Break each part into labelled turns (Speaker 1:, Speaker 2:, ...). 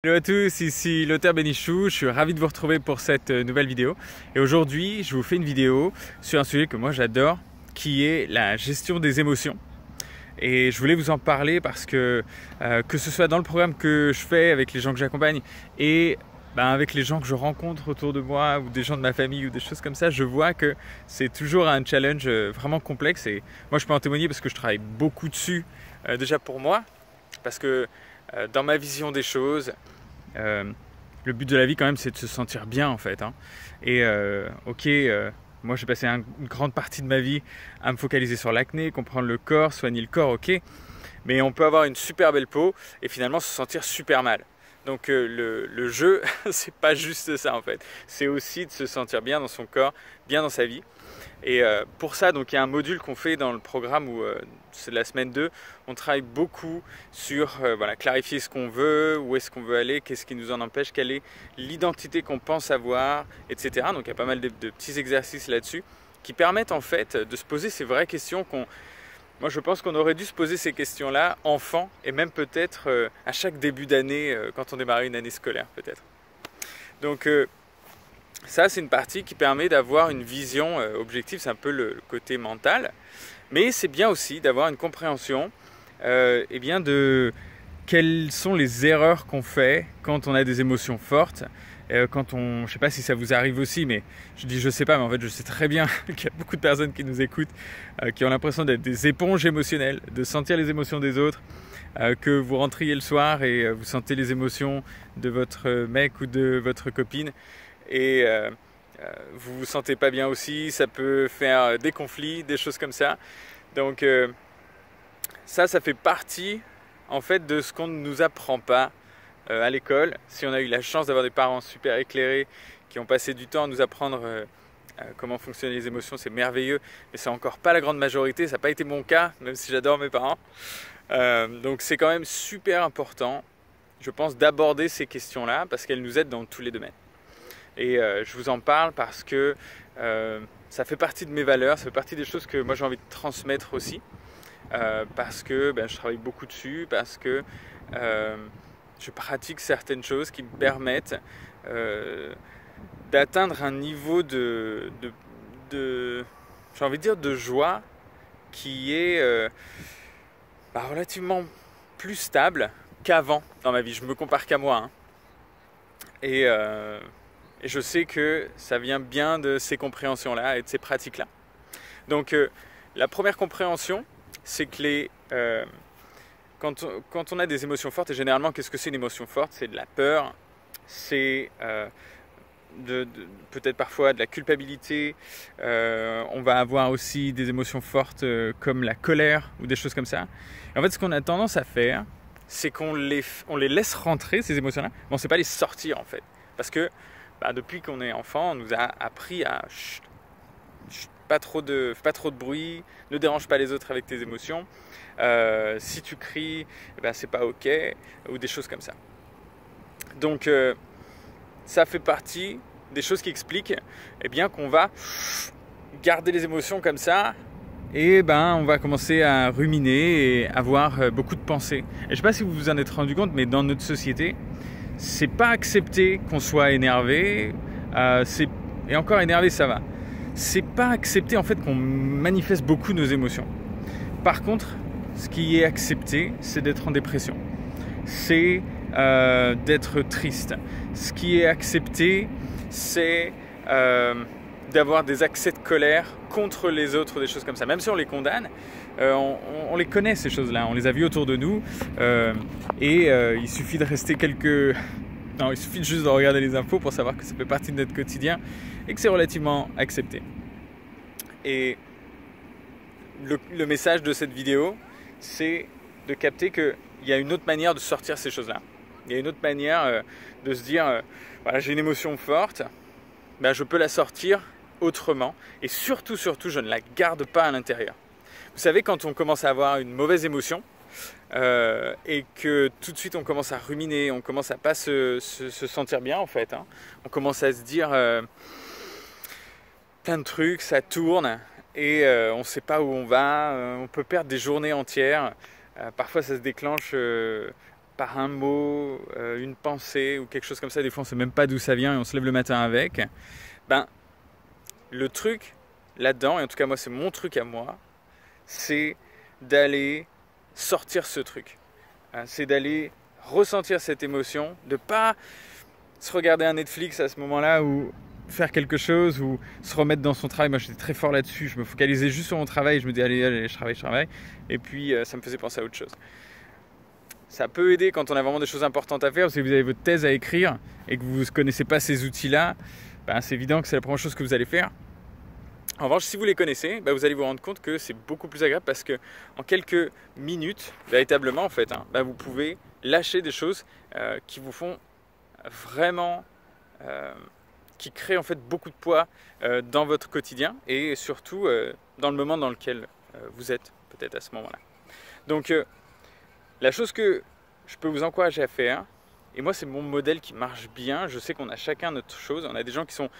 Speaker 1: Hello à tous, ici l'auteur Bénichou, je suis ravi de vous retrouver pour cette nouvelle vidéo. Et aujourd'hui, je vous fais une vidéo sur un sujet que moi j'adore, qui est la gestion des émotions. Et je voulais vous en parler parce que ce soit dans le programme que je fais avec les gens que j'accompagne et avec les gens que je rencontre autour de moi ou des gens de ma famille ou des choses comme ça, je vois que c'est toujours un challenge vraiment complexe. Et moi je peux en témoigner parce que je travaille beaucoup dessus déjà pour moi, parce que dans ma vision des choses, le but de la vie quand même c'est de se sentir bien en fait, hein. Et moi j'ai passé une grande partie de ma vie à me focaliser sur l'acné, comprendre le corps, soigner le corps, ok, mais on peut avoir une super belle peau et finalement se sentir super mal. Donc le jeu c'est pas juste ça en fait, c'est aussi de se sentir bien dans son corps, bien dans sa vie. Et pour ça, donc, il y a un module qu'on fait dans le programme où c'est la semaine 2, on travaille beaucoup sur clarifier ce qu'on veut, où est-ce qu'on veut aller, qu'est-ce qui nous en empêche, quelle est l'identité qu'on pense avoir, etc. Donc il y a pas mal de petits exercices là-dessus qui permettent en fait de se poser ces vraies questions moi je pense qu'on aurait dû se poser ces questions-là enfant et même peut-être à chaque début d'année quand on démarrait une année scolaire peut-être. Donc ça, c'est une partie qui permet d'avoir une vision objective, c'est un peu le côté mental. Mais c'est bien aussi d'avoir une compréhension de quelles sont les erreurs qu'on fait quand on a des émotions fortes. Je ne sais pas si ça vous arrive aussi, mais je dis je sais pas, mais en fait je sais très bien qu'il y a beaucoup de personnes qui nous écoutent, qui ont l'impression d'être des éponges émotionnelles, de sentir les émotions des autres, que vous rentriez le soir et vous sentez les émotions de votre mec ou de votre copine. Et vous vous sentez pas bien aussi, ça peut faire des conflits, des choses comme ça. Donc ça fait partie en fait de ce qu'on ne nous apprend pas à l'école. Si on a eu la chance d'avoir des parents super éclairés qui ont passé du temps à nous apprendre comment fonctionnent les émotions, c'est merveilleux, mais c'est encore pas la grande majorité, ça n'a pas été mon cas, même si j'adore mes parents. Donc c'est quand même super important, je pense, d'aborder ces questions-là parce qu'elles nous aident dans tous les domaines. Et je vous en parle parce que ça fait partie de mes valeurs, ça fait partie des choses que moi j'ai envie de transmettre aussi. Parce que je travaille beaucoup dessus, parce que je pratique certaines choses qui me permettent d'atteindre un niveau j'ai envie de dire, de joie qui est relativement plus stable qu'avant dans ma vie. Je me compare qu'à moi, hein. Et je sais que ça vient bien de ces compréhensions-là et de ces pratiques-là. Donc la première compréhension, c'est que quand on a des émotions fortes, et généralement qu'est-ce que c'est une émotion forte? C'est de la peur, c'est peut-être parfois de la culpabilité, on va avoir aussi des émotions fortes comme la colère ou des choses comme ça. Et en fait ce qu'on a tendance à faire, c'est qu'on les laisse rentrer, ces émotions-là, mais on ne sait pas les sortir en fait. Parce que depuis qu'on est enfant, on nous a appris à pas trop de bruit, ne dérange pas les autres avec tes émotions, si tu cries, c'est pas ok, ou des choses comme ça. Donc ça fait partie des choses qui expliquent qu'on va garder les émotions comme ça, et on va commencer à ruminer et avoir beaucoup de pensées. Et je ne sais pas si vous vous en êtes rendu compte, mais dans notre société, c'est pas accepté qu'on soit énervé, et encore énervé ça va. C'est pas accepté en fait qu'on manifeste beaucoup nos émotions. Par contre, ce qui est accepté, c'est d'être en dépression. C'est d'être triste. Ce qui est accepté, c'est d'avoir des accès de colère contre les autres, des choses comme ça. Même si on les condamne, on les connaît ces choses-là, on les a vues autour de nous, il suffit de rester il suffit juste de regarder les infos pour savoir que ça fait partie de notre quotidien et que c'est relativement accepté. Et le message de cette vidéo, c'est de capter qu'il y a une autre manière de sortir ces choses-là. Il y a une autre manière de se dire, j'ai une émotion forte, je peux la sortir autrement. Et surtout, je ne la garde pas à l'intérieur. Vous savez, quand on commence à avoir une mauvaise émotion, et que tout de suite on commence à ruminer, on commence à pas se sentir bien en fait, hein. On commence à se dire plein de trucs, ça tourne et on ne sait pas où on va, on peut perdre des journées entières, parfois ça se déclenche par un mot, une pensée ou quelque chose comme ça. Des fois, on ne sait même pas d'où ça vient et on se lève le matin avec. Ben, le truc là-dedans, et en tout cas moi, c'est mon truc à moi, c'est d'aller sortir ce truc. C'est d'aller ressentir cette émotion, de ne pas se regarder un Netflix à ce moment-là ou faire quelque chose ou se remettre dans son travail. Moi j'étais très fort là-dessus, je me focalisais juste sur mon travail, je me dis allez, je travaille, et puis ça me faisait penser à autre chose. Ça peut aider quand on a vraiment des choses importantes à faire, si vous avez votre thèse à écrire et que vous ne connaissez pas ces outils-là, ben, c'est évident que c'est la première chose que vous allez faire. En revanche, si vous les connaissez, ben, vous allez vous rendre compte que c'est beaucoup plus agréable parce que en quelques minutes, véritablement en fait, ben, vous pouvez lâcher des choses qui vous font vraiment qui crée en fait beaucoup de poids dans votre quotidien et surtout dans le moment dans lequel vous êtes peut-être à ce moment-là. Donc la chose que je peux vous encourager à faire, et moi c'est mon modèle qui marche bien, je sais qu'on a chacun notre chose, on a des gens qui ont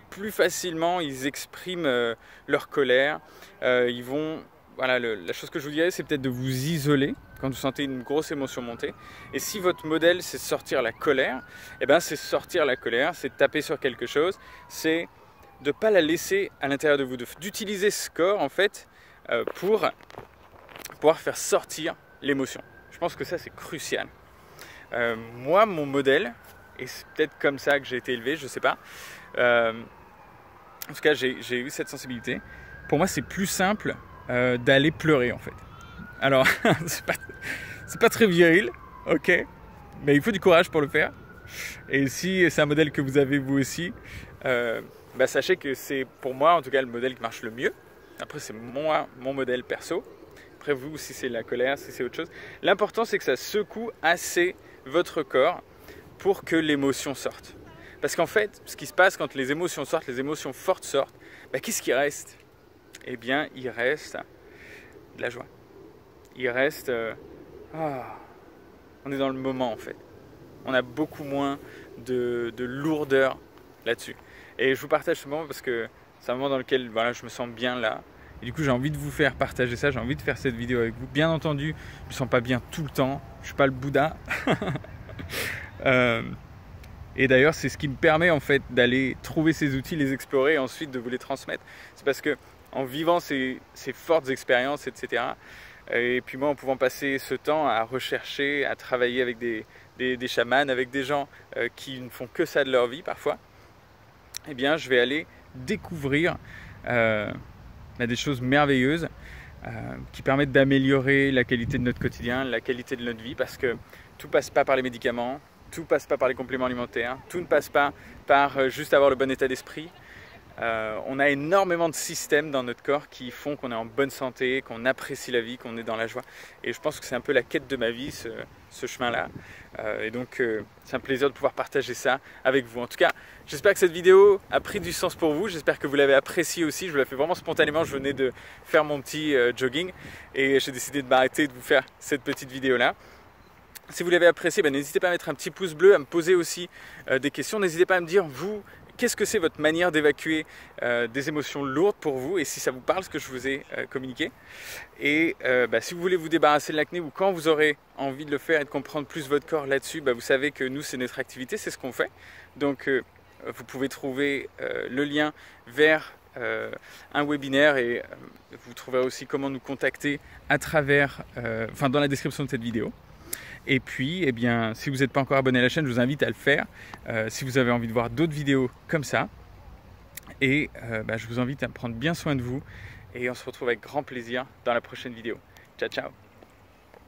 Speaker 1: plus facilement, ils expriment leur colère, ils vont... Voilà, la chose que je vous dirais, c'est peut-être de vous isoler quand vous sentez une grosse émotion monter. Et si votre modèle, c'est sortir la colère, eh ben, c'est sortir la colère, c'est taper sur quelque chose, c'est de ne pas la laisser à l'intérieur de vous, d'utiliser ce corps en fait pour pouvoir faire sortir l'émotion. Je pense que ça, c'est crucial. Moi, mon modèle, et c'est peut-être comme ça que j'ai été élevé, je ne sais pas. En tout cas, j'ai eu cette sensibilité. Pour moi, c'est plus simple d'aller pleurer en fait. Alors, c'est pas très viril, ok, mais il faut du courage pour le faire. Et si c'est un modèle que vous avez vous aussi, bah, sachez que c'est pour moi en tout cas le modèle qui marche le mieux. Après, c'est mon modèle perso. Après vous, si c'est la colère, si c'est autre chose. L'important, c'est que ça secoue assez votre corps pour que l'émotion sorte. Parce qu'en fait, ce qui se passe quand les émotions sortent, les émotions fortes sortent, bah, qu'est-ce qui reste ? Eh bien, il reste de la joie. Il reste... on est dans le moment, en fait. On a beaucoup moins de lourdeur là-dessus. Et je vous partage ce moment parce que c'est un moment dans lequel voilà, je me sens bien là. Et du coup, j'ai envie de vous faire partager ça. J'ai envie de faire cette vidéo avec vous. Bien entendu, je ne me sens pas bien tout le temps. Je ne suis pas le Bouddha. Et d'ailleurs, c'est ce qui me permet en fait d'aller trouver ces outils, les explorer et ensuite de vous les transmettre. C'est parce que en vivant ces fortes expériences, etc. Et puis moi, en pouvant passer ce temps à rechercher, à travailler avec des chamans, avec des gens qui ne font que ça de leur vie parfois, eh bien, je vais aller découvrir des choses merveilleuses qui permettent d'améliorer la qualité de notre quotidien, la qualité de notre vie, parce que tout ne passe pas par les médicaments, tout ne passe pas par les compléments alimentaires, tout ne passe pas par juste avoir le bon état d'esprit. On a énormément de systèmes dans notre corps qui font qu'on est en bonne santé, qu'on apprécie la vie, qu'on est dans la joie. Et je pense que c'est un peu la quête de ma vie, ce chemin-là. Et donc, c'est un plaisir de pouvoir partager ça avec vous. En tout cas, j'espère que cette vidéo a pris du sens pour vous. J'espère que vous l'avez appréciée aussi. Je vous la fais vraiment spontanément. Je venais de faire mon petit jogging et j'ai décidé de m'arrêter et de vous faire cette petite vidéo-là. Si vous l'avez apprécié, n'hésitez pas à mettre un petit pouce bleu, à me poser aussi des questions. N'hésitez pas à me dire, vous, qu'est-ce que c'est votre manière d'évacuer des émotions lourdes pour vous et si ça vous parle ce que je vous ai communiqué. Et si vous voulez vous débarrasser de l'acné ou quand vous aurez envie de le faire et de comprendre plus votre corps là-dessus, vous savez que nous, c'est notre activité, c'est ce qu'on fait. Donc, vous pouvez trouver le lien vers un webinaire et vous trouverez aussi comment nous contacter à travers, dans la description de cette vidéo. Et puis, eh bien, si vous n'êtes pas encore abonné à la chaîne, je vous invite à le faire. Si vous avez envie de voir d'autres vidéos comme ça. Et je vous invite à prendre bien soin de vous. Et on se retrouve avec grand plaisir dans la prochaine vidéo. Ciao, ciao!